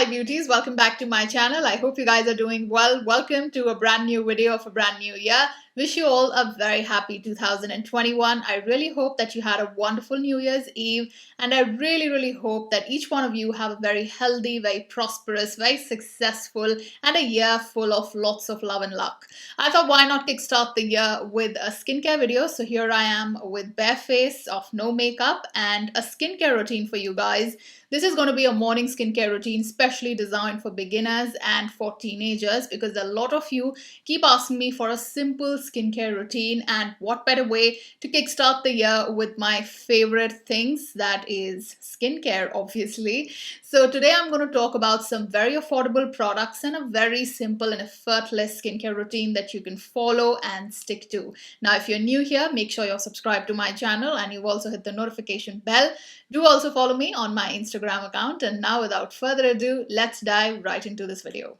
my beauties, welcome back to my channel. I hope you guys are doing well. Welcome to a brand new video of a brand new year. Wish you all a very happy 2021. I really hope that you had a wonderful New Year's Eve, and I really hope that each one of you have a very healthy, very prosperous, very successful and a year full of lots of love and luck. I thought, why not kickstart the year with a skincare video? So here I am with bare face of no makeup and a skincare routine for you guys. This is going to be a morning skincare routine specially designed for beginners and for teenagers, because a lot of you keep asking me for a simple skincare routine, and what better way to kickstart the year with my favorite things, that is skincare, obviously. So today I'm going to talk about some very affordable products and a very simple and effortless skincare routine that you can follow and stick to. Now, if you're new here, make sure you're subscribed to my channel and you've also hit the notification bell. Do also follow me on my Instagram account. And now, without further ado, let's dive right into this video.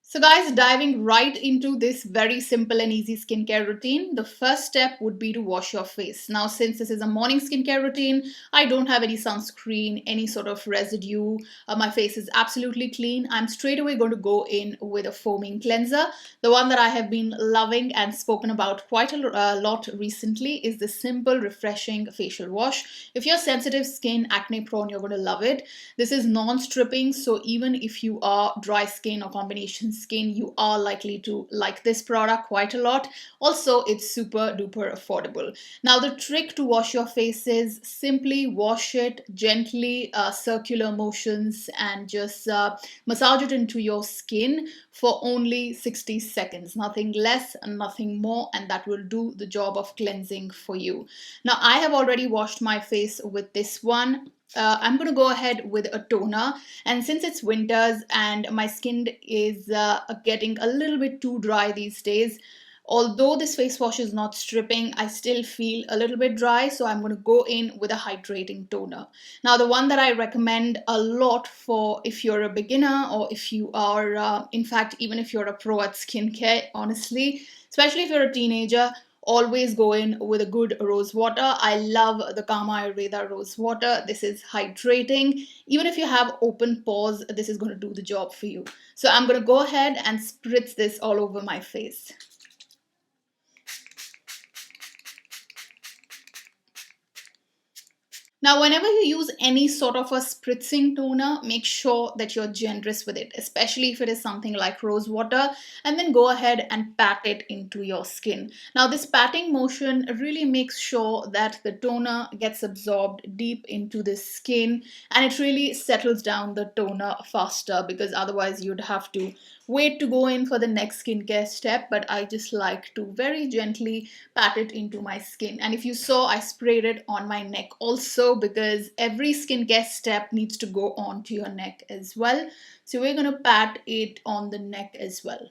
So guys, diving right into this very simple and easy skincare routine, the first step would be to wash your face. Now, since this is a morning skincare routine, I don't have any sunscreen, any sort of residue. My face is absolutely clean. I'm straight away going to go in with a foaming cleanser. The one that I have been loving and spoken about quite a lot recently is the simple, refreshing facial wash. If you're sensitive skin, acne prone, you're going to love it. This is non-stripping, so even if you are dry skin or combination skin, you are likely to like this product quite a lot. Also, it's super duper affordable. Now, the trick to wash your face is simply wash it gently, circular motions, and just massage it into your skin for only 60 seconds, nothing less and nothing more, and that will do the job of cleansing for you. Now, I have already washed my face with this one. I'm going to go ahead with a toner, and since it's winters and my skin is getting a little bit too dry these days, although this face wash is not stripping, I still feel a little bit dry, so I'm going to go in with a hydrating toner. Now, the one that I recommend a lot for if you're a beginner, or if you are, in fact, even if you're a pro at skincare, honestly, especially if you're a teenager, always go in with a good rose water. I love the Kama Ayurveda rose water. This is hydrating. Even if you have open pores, this is going to do the job for you. So I'm going to go ahead and spritz this all over my face. Now, whenever you use any sort of a spritzing toner, make sure that you're generous with it, especially if it is something like rose water, and then go ahead and pat it into your skin. Now, this patting motion really makes sure that the toner gets absorbed deep into the skin, and it really settles down the toner faster, because otherwise you'd have to wait to go in for the next skincare step. But I just like to very gently pat it into my skin. And if you saw, I sprayed it on my neck also, because every skincare step needs to go on to your neck as well. So we're going to pat it on the neck as well.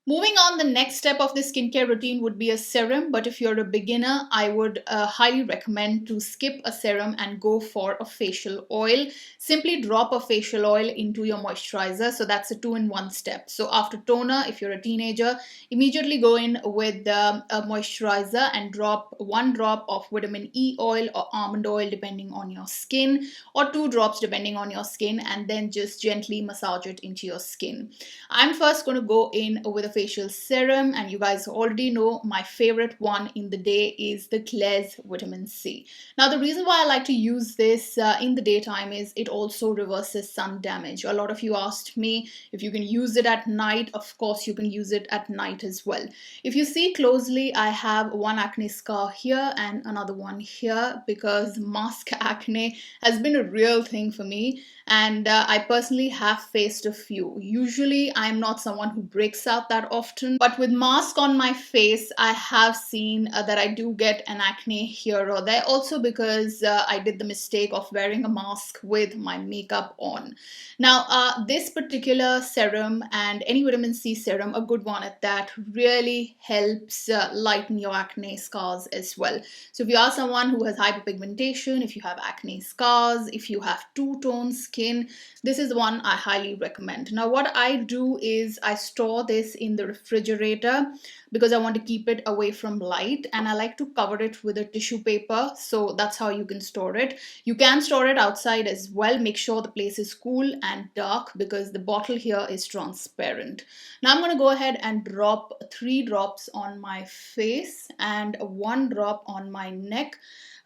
Moving on, the next step of the skincare routine would be a serum, but if you're a beginner, I would highly recommend to skip a serum and go for a facial oil. Simply drop a facial oil into your moisturizer, so that's a two-in-one step. So after toner, if you're a teenager, immediately go in with a moisturizer and drop 1 drop of vitamin E oil or almond oil depending on your skin, or 2 drops depending on your skin, and then just gently massage it into your skin. I'm first going to go in with a facial serum, and you guys already know my favorite one in the day is the Klairs Vitamin C. Now, the reason why I like to use this in the daytime is it also reverses sun damage. A lot of you asked me if you can use it at night. Of course, you can use it at night as well. If you see closely, I have one acne scar here and another one here, because mask acne has been a real thing for me, and I personally have faced a few. Usually, I'm not someone who breaks out that often, but with mask on my face, I have seen that I do get an acne here or there, also because I did the mistake of wearing a mask with my makeup on. Now, this particular serum, and any vitamin C serum, a good one at that, really helps lighten your acne scars as well. So if you are someone who has hyperpigmentation, if you have acne scars, if you have two-tone skin, this is one I highly recommend. Now, what I do is I store this in the refrigerator because I want to keep it away from light, and I like to cover it with a tissue paper. So that's how you can store it. You can store it outside as well. Make sure the place is cool and dark because the bottle here is transparent. Now I'm going to go ahead and drop 3 drops on my face and 1 drop on my neck.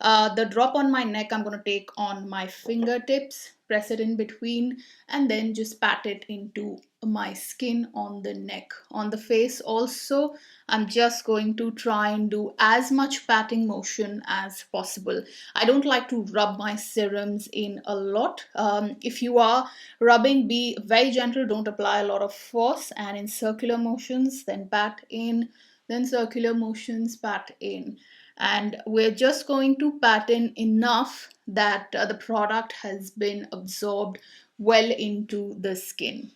The drop on my neck I'm going to take on my fingertips, press it in between, and then just pat it into my skin on the neck. On the face also, I'm just going to try and do as much patting motion as possible. I don't like to rub my serums in a lot. If you are rubbing, be very gentle, don't apply a lot of force, and in circular motions, then pat in, then circular motions, pat in. And we're just going to pat in enough that the product has been absorbed well into the skin.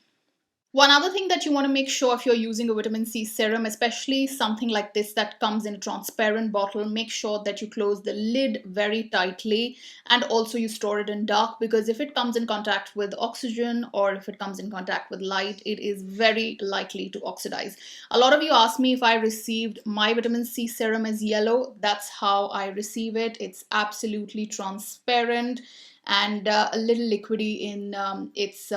One other thing that you want to make sure, if you're using a vitamin C serum, especially something like this that comes in a transparent bottle, make sure that you close the lid very tightly, and also you store it in dark, because if it comes in contact with oxygen or if it comes in contact with light, it is very likely to oxidize. A lot of you ask me if I received my vitamin C serum as yellow. That's how I receive it. It's absolutely transparent and a little liquidy in its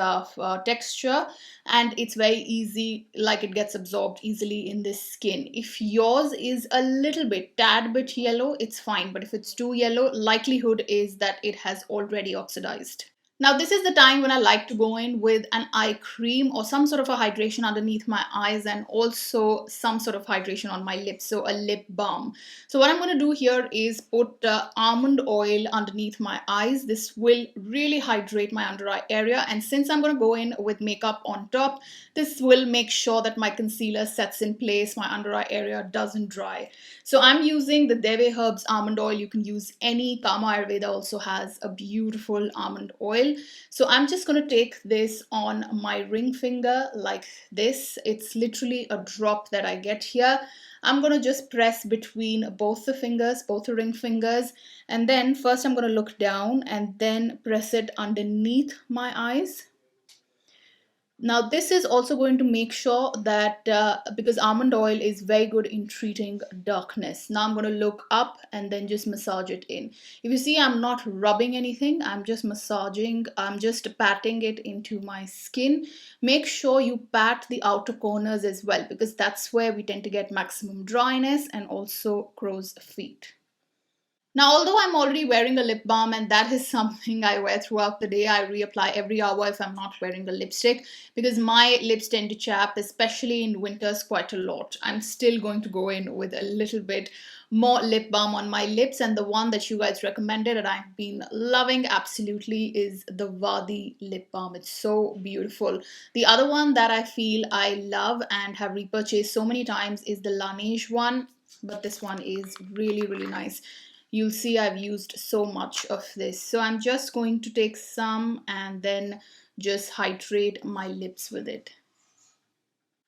texture, and it's very easy, like it gets absorbed easily in the skin. If yours is a little bit, tad bit yellow, it's fine, but if it's too yellow, likelihood is that it has already oxidized. Now, this is the time when I like to go in with an eye cream or some sort of a hydration underneath my eyes, and also some sort of hydration on my lips, so a lip balm. So what I'm going to do here is put almond oil underneath my eyes. This will really hydrate my under eye area, and since I'm going to go in with makeup on top, this will make sure that my concealer sets in place, my under eye area doesn't dry. So I'm using the Deve Herbs almond oil. You can use any. Kama Ayurveda also has a beautiful almond oil. So I'm just going to take this on my ring finger like this. It's literally a drop that I get here. I'm going to just press between both the fingers, both the ring fingers, and then first I'm going to look down and then press it underneath my eyes. Now, this is also going to make sure that because almond oil is very good in treating darkness. Now I'm going to look up and then just massage it in. If you see, I'm not rubbing anything. I'm just massaging. I'm just patting it into my skin. Make sure you pat the outer corners as well, because that's where we tend to get maximum dryness and also crow's feet. Now, although I'm already wearing a lip balm, and that is something I wear throughout the day, I reapply every hour if I'm not wearing a lipstick, because my lips tend to chap, especially in winters, quite a lot. I'm still going to go in with a little bit more lip balm on my lips, and the one that you guys recommended and I've been loving absolutely is the Vadi lip balm. It's so beautiful. The other one that I feel I love and have repurchased so many times is the Laneige one, but this one is really, really nice. You'll see I've used so much of this. So I'm just going to take some and then just hydrate my lips with it.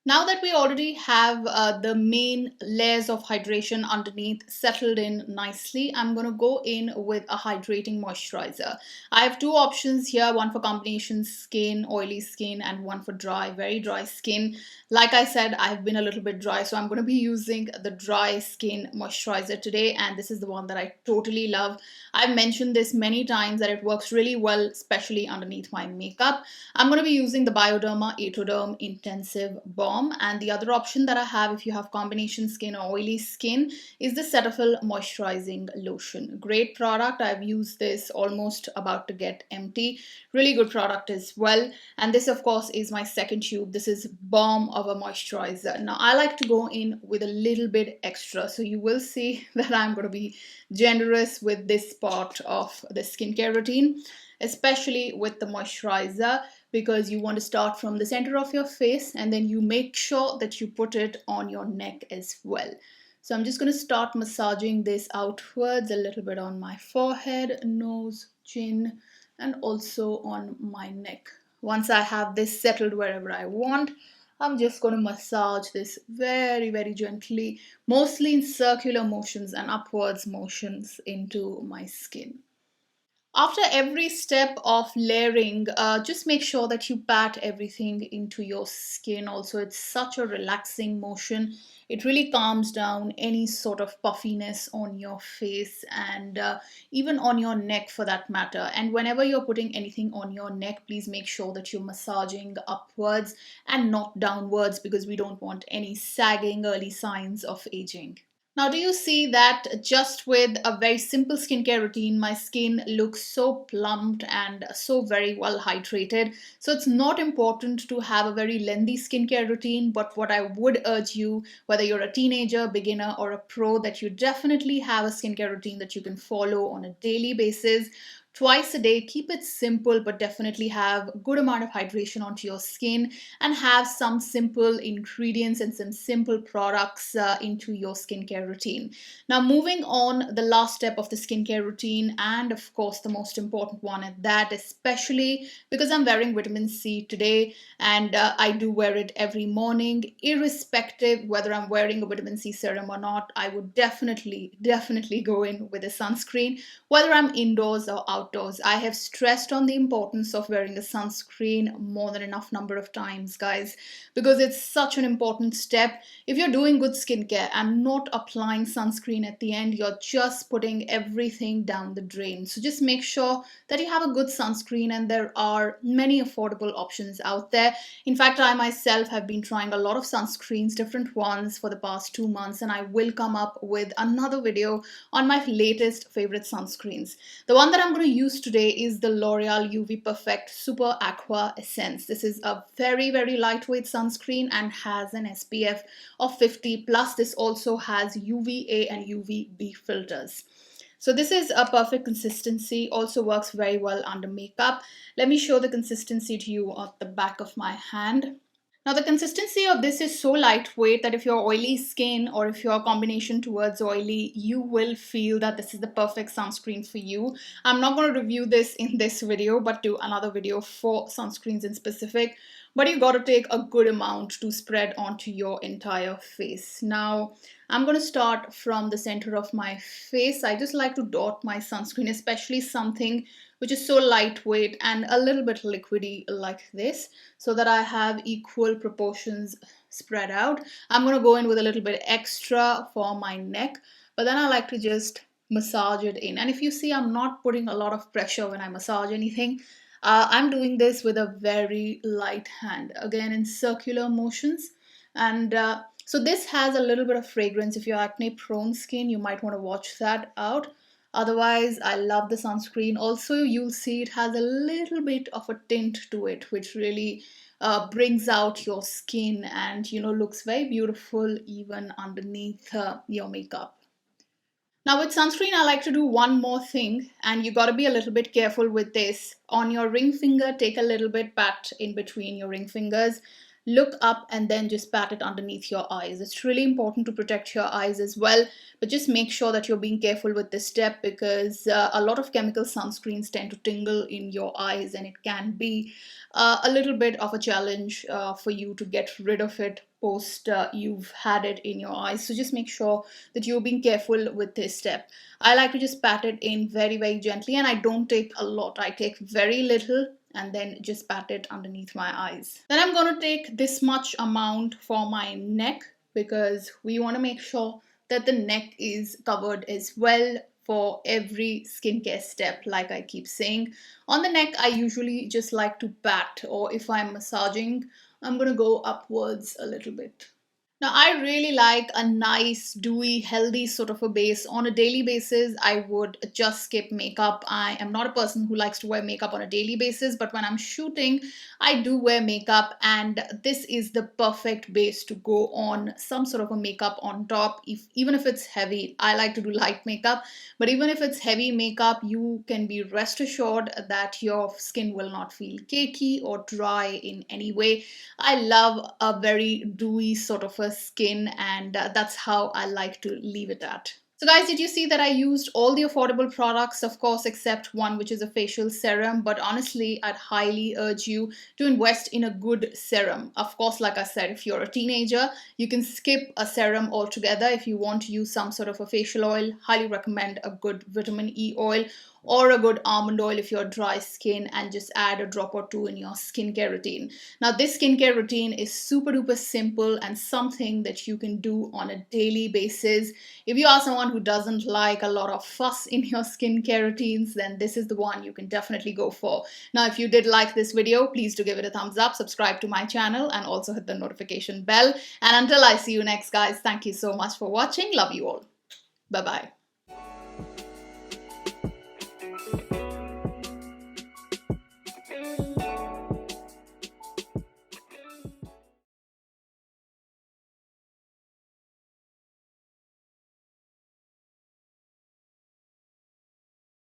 Now that we already have the main layers of hydration underneath settled in nicely, I'm going to go in with a hydrating moisturizer. I have 2 options here, one for combination skin, oily skin, and one for dry, very dry skin. Like I said, I've been a little bit dry, so I'm going to be using the dry skin moisturizer today, and this is the one that I totally love. I've mentioned this many times that it works really well, especially underneath my makeup. I'm going to be using the Bioderma Atoderm Intensive Balm. And the other option that I have if you have combination skin or oily skin is the Cetaphil Moisturizing Lotion. Great product. I've used this almost about to get empty. Really good product as well. And this, of course, is my second tube. This is balm of a moisturizer. Now, I like to go in with a little bit extra. So you will see that I'm going to be generous with this part of the skincare routine, especially with the moisturizer, because you want to start from the center of your face and then you make sure that you put it on your neck as well. So I'm just going to start massaging this outwards a little bit on my forehead, nose, chin, and also on my neck. Once I have this settled wherever I want, I'm just going to massage this very, very gently, mostly in circular motions and upwards motions into my skin. After every step of layering, just make sure that you pat everything into your skin. Also, it's such a relaxing motion. It really calms down any sort of puffiness on your face and even on your neck for that matter. And whenever you're putting anything on your neck, please make sure that you're massaging upwards and not downwards because we don't want any sagging early signs of aging. Now, do you see that just with a very simple skincare routine, my skin looks so plumped and so very well hydrated? So it's not important to have a very lengthy skincare routine, but what I would urge you, whether you're a teenager, beginner, or a pro, that you definitely have a skincare routine that you can follow on a daily basis. Twice a day, keep it simple, but definitely have a good amount of hydration onto your skin and have some simple ingredients and some simple products into your skincare routine. Now, moving on, the last step of the skincare routine, and of course, the most important one at that, especially because I'm wearing vitamin C today and I do wear it every morning, irrespective whether I'm wearing a vitamin C serum or not. I would definitely go in with a sunscreen, whether I'm indoors or outdoors. I have stressed on the importance of wearing a sunscreen more than enough number of times, guys, because it's such an important step. If you're doing good skincare and not applying sunscreen at the end, you're just putting everything down the drain. So just make sure that you have a good sunscreen, and there are many affordable options out there. In fact, I myself have been trying a lot of sunscreens, different ones, for the past 2 months, and I will come up with another video on my latest favorite sunscreens. The one that I'm going to use today is the L'Oreal UV Perfect Super Aqua Essence. This is a very lightweight sunscreen and has an SPF of 50 plus. This also has UVA and UVB filters. So this is a perfect consistency, also works very well under makeup. Let me show the consistency to you on the back of my hand. Now, the consistency of this is so lightweight that if you're oily skin or if you're a combination towards oily, you will feel that this is the perfect sunscreen for you. I'm not going to review this in this video, but do another video for sunscreens in specific. But you got to take a good amount to spread onto your entire face. Now, I'm going to start from the center of my face. I just like to dot my sunscreen, especially something which is so lightweight and a little bit liquidy like this, so that I have equal proportions spread out. I'm going to go in with a little bit extra for my neck, but then I like to just massage it in. And if you see, I'm not putting a lot of pressure when I massage anything. I'm doing this with a very light hand, again in circular motions. And so this has a little bit of fragrance. If you're acne prone skin, you might want to watch that out. Otherwise, I love the sunscreen. Also, you'll see it has a little bit of a tint to it, which really brings out your skin and, looks very beautiful even underneath your makeup. Now with sunscreen, I like to do one more thing, and you got to be a little bit careful with this. On your ring finger, take a little bit, pat in between your ring fingers, look up, and then just pat it underneath your eyes. It's really important to protect your eyes as well, but just make sure that you're being careful with this step because a lot of chemical sunscreens tend to tingle in your eyes, and it can be a little bit of a challenge for you to get rid of it post you've had it in your eyes. So just make sure that you're being careful with this step. I like to just pat it in very gently, and I don't take a lot. I take very little and then just pat it underneath my eyes. Then I'm going to take this much amount for my neck because we want to make sure that the neck is covered as well for every skincare step. Like I keep saying, on the neck I usually just like to pat, or if I'm massaging, I'm going to go upwards a little bit. Now, I really like a nice, dewy, healthy sort of a base. On a daily basis, I would just skip makeup. I am not a person who likes to wear makeup on a daily basis, but when I'm shooting, I do wear makeup, and this is the perfect base to go on some sort of a makeup on top. Even if it's heavy, I like to do light makeup, but even if it's heavy makeup, you can be rest assured that your skin will not feel cakey or dry in any way. I love a very dewy sort of a skin, and that's how I like to leave it at. So guys, did you see that I used all the affordable products, of course, except one, which is a facial serum. But honestly, I'd highly urge you to invest in a good serum. Of course, like I said, if you're a teenager, you can skip a serum altogether. If you want to use some sort of a facial oil, highly recommend a good vitamin E oil. or a good almond oil if you're dry skin, and just add a drop or two in your skincare routine. Now, this skincare routine is super duper simple and something that you can do on a daily basis. If you are someone who doesn't like a lot of fuss in your skincare routines, then this is the one you can definitely go for. Now, if you did like this video, please do give it a thumbs up, subscribe to my channel, and also hit the notification bell. And until I see you next, guys, thank you so much for watching. Love you all. Bye bye.